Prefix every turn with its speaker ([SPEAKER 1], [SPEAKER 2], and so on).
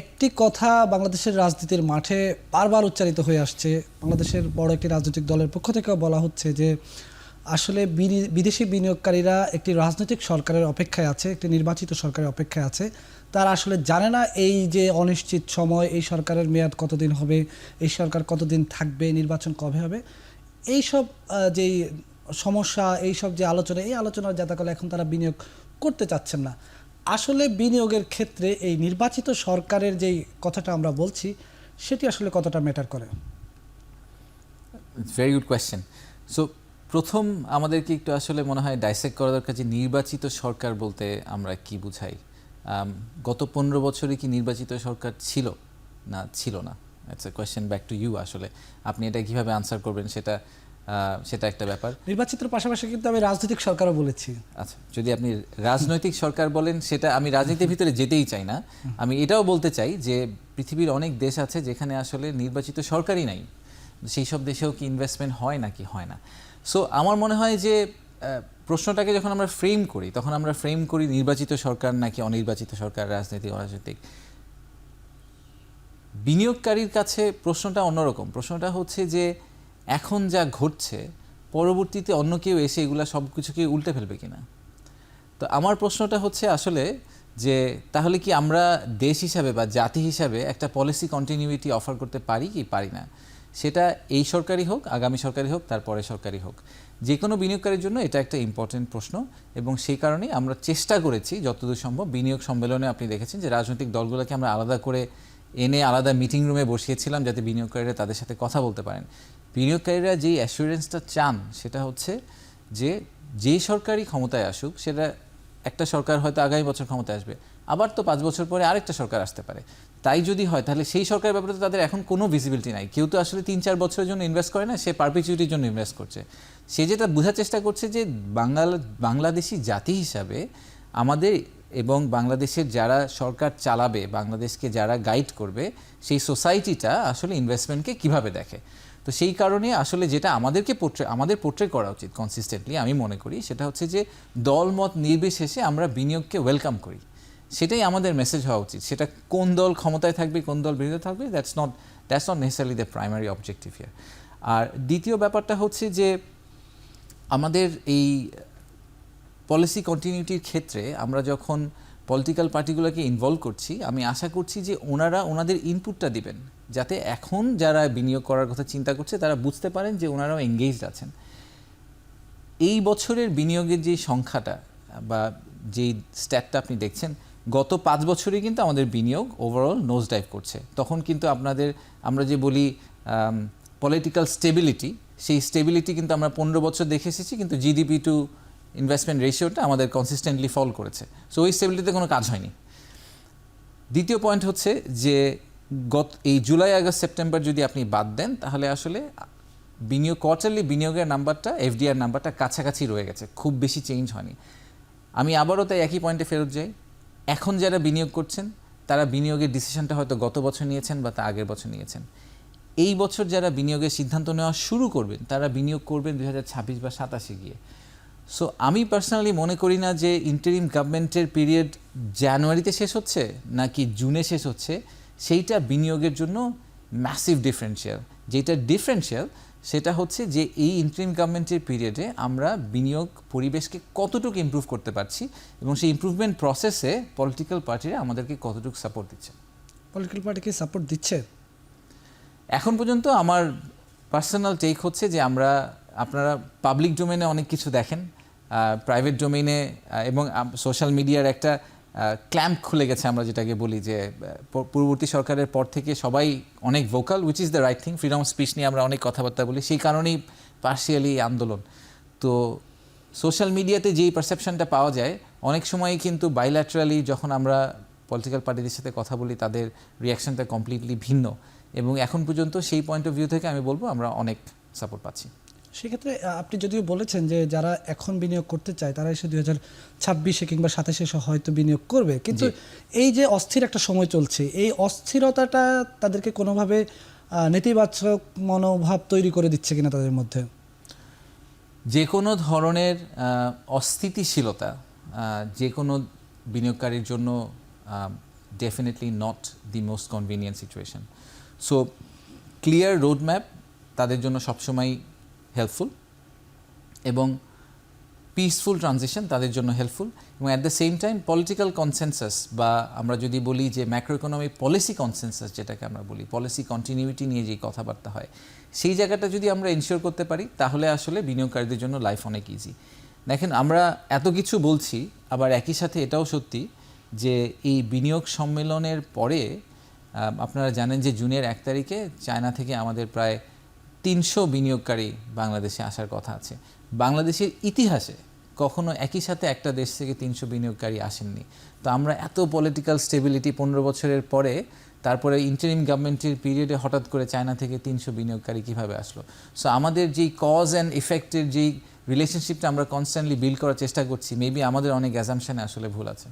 [SPEAKER 1] একটি কথা বাংলাদেশের রাজনীতির মাঠে বারবার উচ্চারিত হয়ে আসছে, বাংলাদেশের বড় একটি রাজনৈতিক দলের পক্ষ থেকেও বলা হচ্ছে যে আসলে বিদেশি বিনিয়োগকারীরা একটি রাজনৈতিক সরকারের অপেক্ষায় আছে, একটি নির্বাচিত সরকারের অপেক্ষায় আছে। তারা আসলে জানে না এই যে অনিশ্চিত সময়, এই সরকারের মেয়াদ কতদিন হবে, এই সরকার কতদিন থাকবে, নির্বাচন কবে হবে, এইসব যেই সমস্যা, এইসব যে আলোচনা, এই আলোচনার জাতাকলে এখন তারা বিনিয়োগ করতে চাচ্ছেন না। আসলে বিনিয়োগের ক্ষেত্রে এই নির্বাচিত সরকারের যেই কথাটা আমরা বলছি সেটি আসলে কতটা ম্যাটার করে?
[SPEAKER 2] Very good question. সো প্রথম আমাদেরকে একটু আসলে মনে হয় ডাইসেক্ট করা দরকার যে নির্বাচিত সরকার বলতে আমরা কি বুঝাই। গত 15 বছরে কি নির্বাচিত সরকার ছিল না ছিল না? It's a question back to you. আসলে আপনি এটা কিভাবে আনসার করবেন সেটা একটা ব্যাপার।
[SPEAKER 1] নির্বাচিতের পাশাপাশি কিন্তু আমি রাজনৈতিক সরকারও বলেছি।
[SPEAKER 2] আচ্ছা, যদি আপনি রাজনৈতিক সরকার বলেন, সেটা আমি রাজনীতির ভিতরে যেতেই চাই না। আমি এটাও বলতে চাই যে পৃথিবীর অনেক দেশ আছে যেখানে আসলে নির্বাচিত সরকারই নাই। সেই সব দেশেও কি ইনভেস্টমেন্ট হয় নাকি হয় না? সো আমার মনে হয় যে প্রশ্নটাকে যখন আমরা ফ্রেম করি, তখন আমরা ফ্রেম করি নির্বাচিত সরকার নাকি অনির্বাচিত সরকার, রাজনৈতিক অরাজনৈতিক। বিনিয়োগকারীর কাছে প্রশ্নটা অন্যরকম। প্রশ্নটা হচ্ছে যে এখন যা ঘটছে, পরবর্তীতে অন্য কেউ এসে এগুলা সব কিছুকে উল্টে ফেলবে কিনা। তো আমার প্রশ্নটা হচ্ছে আসলে যে তাহলে কি আমরা দেশ হিসাবে বা জাতি হিসাবে একটা পলিসি কন্টিনিউইটি অফার করতে পারি কি পারি না? সেটা এই সরকারই হোক, আগামী সরকারই হোক, তারপরে সরকারই হোক, যে কোনো বিনিয়োগকারীর জন্য এটা একটা ইম্পর্টেন্ট প্রশ্ন। এবং সেই কারণেই আমরা চেষ্টা করেছি যতদূর সম্ভব। বিনিয়োগ সম্মেলনে আপনি দেখেছেন যে রাজনৈতিক দলগুলোকে আমরা আলাদা করে এনে আলাদা মিটিং রুমে বসিয়েছিলাম যাতে বিনিয়োগকারীরা তাদের সাথে কথা বলতে পারেন। বিনিয়োগকারীরা যেই অ্যাসুরেন্সটা চান সেটা হচ্ছে যে যেই সরকারই ক্ষমতায় আসুক, সেটা একটা সরকার হয়তো আগামী বছর ক্ষমতায় আসবে, আবার তো 5 বছর পরে আরেকটা সরকার আসতে পারে। তাই যদি হয় তাহলে সেই সরকারের ব্যাপারে তো তাদের এখন কোনো ভিজিবিলিটি নাই। কেউ তো আসলে 3-4 বছরের জন্য ইনভেস্ট করে না, সে পারপিচুইটির জন্য ইনভেস্ট করছে। সে যেটা বোঝার চেষ্টা করছে যে বাংলাদেশি জাতি হিসাবে আমাদের এবং বাংলাদেশের যারা সরকার চালাবে, বাংলাদেশকে যারা গাইড করবে, সেই সোসাইটিটা আসলে ইনভেস্টমেন্টকে কিভাবে দেখে। তো সেই কারণে আসলে যেটা আমাদের পোর্ট্রে করা উচিত কনসিস্টেন্টলি, আমি মনে করি সেটা হচ্ছে যে দলমত নির্বিশেষে আমরা বিনিয়োগকে ওয়েলকাম করি। সেটাই আমাদের মেসেজ হওয়া উচিত। সেটা কোন দল ক্ষমতায় থাকবে, কোন দল বিরোধী থাকবে, that's not necessarily the primary objective here. আর দ্বিতীয় ব্যাপারটা হচ্ছে যে আমাদের এই পলিসি কন্টিনিউটির ক্ষেত্রে আমরা যখন পলিটিক্যাল পার্টিগুলোকে ইনভলভ করছি, আমি আশা করছি যে ওনারা ওনাদের ইনপুটটা দিবেন, যাতে এখন যারা বিনিয়োগ করার কথা চিন্তা করছে তারা বুঝতে পারেন যে ওনারাও এঙ্গেজড আছেন। এই বছরের বিনিয়োগের যে সংখ্যাটা বা যেই স্ট্যাটটা আপনি দেখছেন, গত 5 বছরে কিন্তু আমাদের বিনিয়োগ ওভারঅল নোজ ডাইভ করছে। তখন কিন্তু আমরা যে বলি পলিটিক্যাল স্টেবিলিটি, সেই স্টেবিলিটি কিন্তু আমরা 15 বছর দেখে এসেছি, কিন্তু জিডিপি টু ইনভেস্টমেন্ট রেশিওটা আমাদের কনসিস্টেন্টলি ফল করেছে। সো ওই স্টেবিলিটিতে কোনো কাজ হয়নি। দ্বিতীয় পয়েন্ট হচ্ছে যে এই জুলাই, আগস্ট, সেপ্টেম্বর যদি আপনি বাদ দেন, তাহলে আসলে কোয়ার্টারলি বিনিয়োগের নাম্বারটা, এফডিআর নাম্বারটা কাছাকাছি রয়ে গেছে, খুব বেশি চেঞ্জ হয়নি। আমি আবারও তাই একই পয়েন্টে ফেরত যাই, এখন যারা বিনিয়োগ করছেন তারা বিনিয়োগের ডিসিশনটা হয়তো গত বছর নিয়েছেন বা তা আগের বছর নিয়েছেন। এই বছর যারা বিনিয়োগের সিদ্ধান্ত নেওয়া শুরু করবেন তারা বিনিয়োগ করবেন 2026 বা 27 গিয়ে। সো আমি পার্সোনালি মনে করি না যে ইন্টারিম গভর্নমেন্টের পিরিয়ড জানুয়ারিতে শেষ হচ্ছে নাকি জুনে শেষ হচ্ছে সেইটা বিনিয়োগের জন্য ম্যাসিভ ডিফারেন্সিয়াল। যেটা ডিফারেন্সিয়াল সেটা হচ্ছে যে এই ইন্টারিম গভর্নমেন্টের পিরিয়ডে আমরা বিনিয়োগ পরিবেশকে কতটুকু ইমপ্রুভ করতে পারছি এবং সেই ইমপ্রুভমেন্ট প্রসেসে পলিটিক্যাল পার্টিরা আমাদেরকে কতটুকু সাপোর্ট দিচ্ছে।
[SPEAKER 1] পলিটিক্যাল পার্টিকে সাপোর্ট দিচ্ছে
[SPEAKER 2] এখন পর্যন্ত আমার পার্সোনাল টেক হচ্ছে যে আপনারা পাবলিক ডোমেনে অনেক কিছু দেখেন, প্রাইভেট ডোমেইনে এবং সোশ্যাল মিডিয়ার একটা ক্ল্যাম্প খুলে গেছে, আমরা যেটাকে বলি যে পূর্ববর্তী সরকারের পর থেকে সবাই অনেক vocal, which is the right thing. Freedom of speech নিয়ে আমরা অনেক কথাবার্তা বলি, সেই কারণেই পার্শিয়ালি আন্দোলন। তো সোশ্যাল মিডিয়াতে যেই পারসেপশনটা পাওয়া যায়, অনেক সময়ই কিন্তু বাইল্যাটারালি যখন আমরা পলিটিক্যাল পার্টিদের সাথে কথা বলি তাদের রিয়াকশনটা কমপ্লিটলি ভিন্ন। এবং এখন পর্যন্ত সেই পয়েন্ট অফ ভিউ থেকে আমি বলবো আমরা অনেক সাপোর্ট পাচ্ছি।
[SPEAKER 1] সেক্ষেত্রে আপনি যদিও বলেছেন যে যারা এখন বিনিয়োগ করতে চায় তারা এসে 2026 কিংবা 27 হয়তো বিনিয়োগ করবে, কিন্তু এই যে অস্থির একটা সময় চলছে, এই অস্থিরতাটা তাদেরকে কোনোভাবে নেতিবাচক মনোভাব তৈরি করে দিচ্ছে কিনা তাদের মধ্যে?
[SPEAKER 2] যে কোনো ধরনের অস্থিতিশীলতা যে কোনো বিনিয়োগকারীর জন্য definitely not the most convenient situation. So clear roadmap তাদের জন্য সবসময় হেল্পফুল এবং পিসফুল ট্রানজিশন তাদের জন্য হেল্পফুল এবং at the same time political consensus বা আমরা যদি বলি যে ম্যাক্রো ইকোনমিক পলিসি কনসেনসাস যেটাকে আমরা বলি পলিসি কন্টিনিউইটি নিয়ে যেই কথাবার্তা হয় সেই জায়গাটা যদি আমরা ইনশিওর করতে পারি তাহলে আসলে বিনিয়োগকারীদের জন্য লাইফ অনেক ইজি। দেখেন আমরা এত কিছু বলছি আবার একই সাথে এটাও সত্যি যে এই বিনিয়োগ সম্মেলনের পরে আপনারা জানেন যে জুনের 1 তারিখে চায়না থেকে আমাদের প্রায় 300 বিনিয়োগকারী বাংলাদেশে আসার কথা আছে। বাংলাদেশের ইতিহাসে কখনো একই সাথে একটা দেশ থেকে 300 বিনিয়োগকারী আসেননি। তো আমরা এত পলিটিক্যাল স্টেবিলিটি 15 বছরের পরে তারপরে ইন্টারিম গভর্নমেন্টের পিরিয়ডে হঠাৎ করে চায়না থেকে 300 বিনিয়োগকারী কীভাবে আসলো। সো আমাদের যেই কজ অ্যান্ড ইফেক্টের যেই রিলেশনশিপটা আমরা কনস্ট্যান্টলি বিল্ড করার চেষ্টা করছি মেবি আমাদের অনেক অ্যাজাম্পশনে আসলে ভুল আছে।